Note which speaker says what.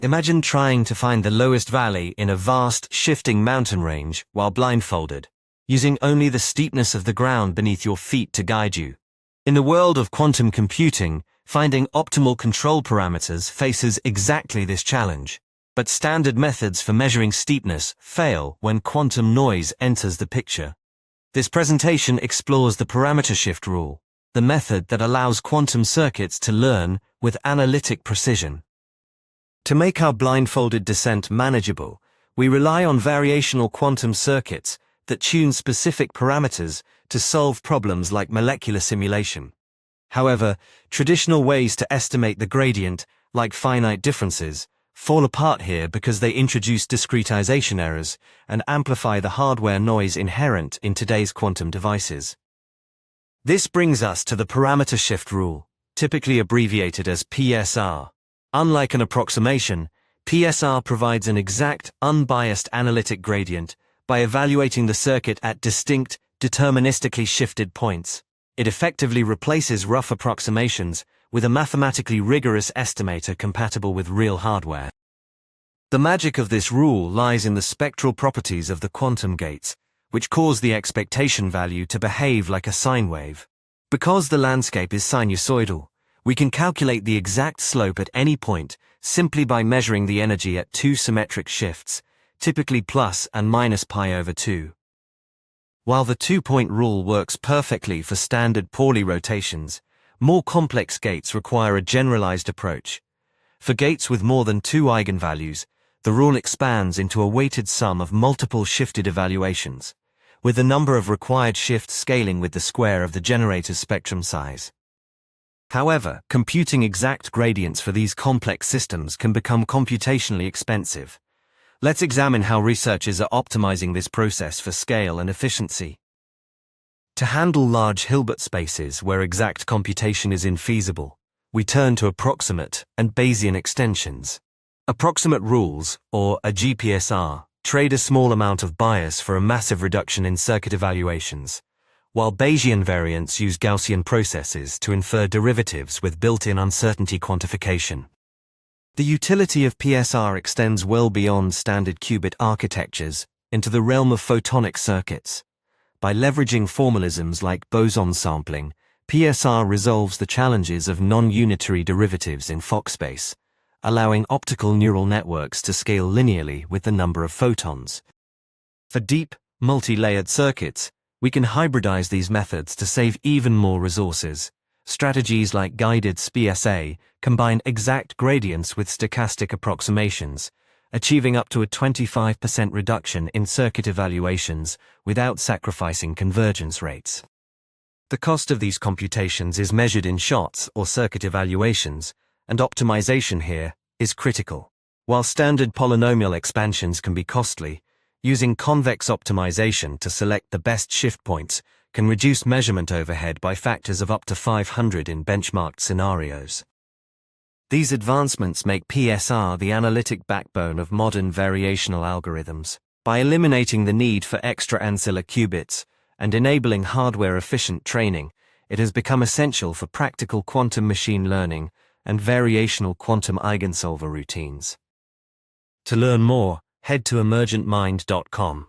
Speaker 1: Imagine trying to find the lowest valley in a vast, shifting mountain range while blindfolded, using only the steepness of the ground beneath your feet to guide you. In the world of quantum computing, finding optimal control parameters faces exactly this challenge. But standard methods for measuring steepness fail when quantum noise enters the picture. This presentation explores the parameter shift rule, the method that allows quantum circuits to learn with analytic precision. To make our blindfolded descent manageable, we rely on variational quantum circuits that tune specific parameters to solve problems like molecular simulation. However, traditional ways to estimate the gradient, like finite differences, fall apart here because they introduce discretization errors and amplify the hardware noise inherent in today's quantum devices. This brings us to the parameter shift rule, typically abbreviated as PSR. Unlike an approximation, PSR provides an exact, unbiased analytic gradient by evaluating the circuit at distinct, deterministically shifted points. It effectively replaces rough approximations with a mathematically rigorous estimator compatible with real hardware. The magic of this rule lies in the spectral properties of the quantum gates, which cause the expectation value to behave like a sine wave. Because the landscape is sinusoidal, we can calculate the exact slope at any point simply by measuring the energy at two symmetric shifts, typically plus and minus pi over 2. While the two-point rule works perfectly for standard Pauli rotations, more complex gates require a generalized approach. For gates with more than two eigenvalues, the rule expands into a weighted sum of multiple shifted evaluations, with the number of required shifts scaling with the square of the generator's spectrum size. However, computing exact gradients for these complex systems can become computationally expensive. Let's examine how researchers are optimizing this process for scale and efficiency. To handle large Hilbert spaces where exact computation is infeasible, we turn to approximate and Bayesian extensions. Approximate rules, or a GPSR, trade a small amount of bias for a massive reduction in circuit evaluations, while Bayesian variants use Gaussian processes to infer derivatives with built-in uncertainty quantification. The utility of PSR extends well beyond standard qubit architectures into the realm of photonic circuits. By leveraging formalisms like boson sampling, PSR resolves the challenges of non-unitary derivatives in Fock space, allowing optical neural networks to scale linearly with the number of photons. For deep, multi-layered circuits, we can hybridize these methods to save even more resources. Strategies like guided SPSA combine exact gradients with stochastic approximations, achieving up to a 25% reduction in circuit evaluations without sacrificing convergence rates. The cost of these computations is measured in shots or circuit evaluations, and optimization here is critical. While standard polynomial expansions can be costly, using convex optimization to select the best shift points can reduce measurement overhead by factors of up to 500 in benchmarked scenarios. These advancements make PSR the analytic backbone of modern variational algorithms. By eliminating the need for extra ancilla qubits and enabling hardware-efficient training, it has become essential for practical quantum machine learning and variational quantum eigensolver routines. To learn more, head to emergentmind.com.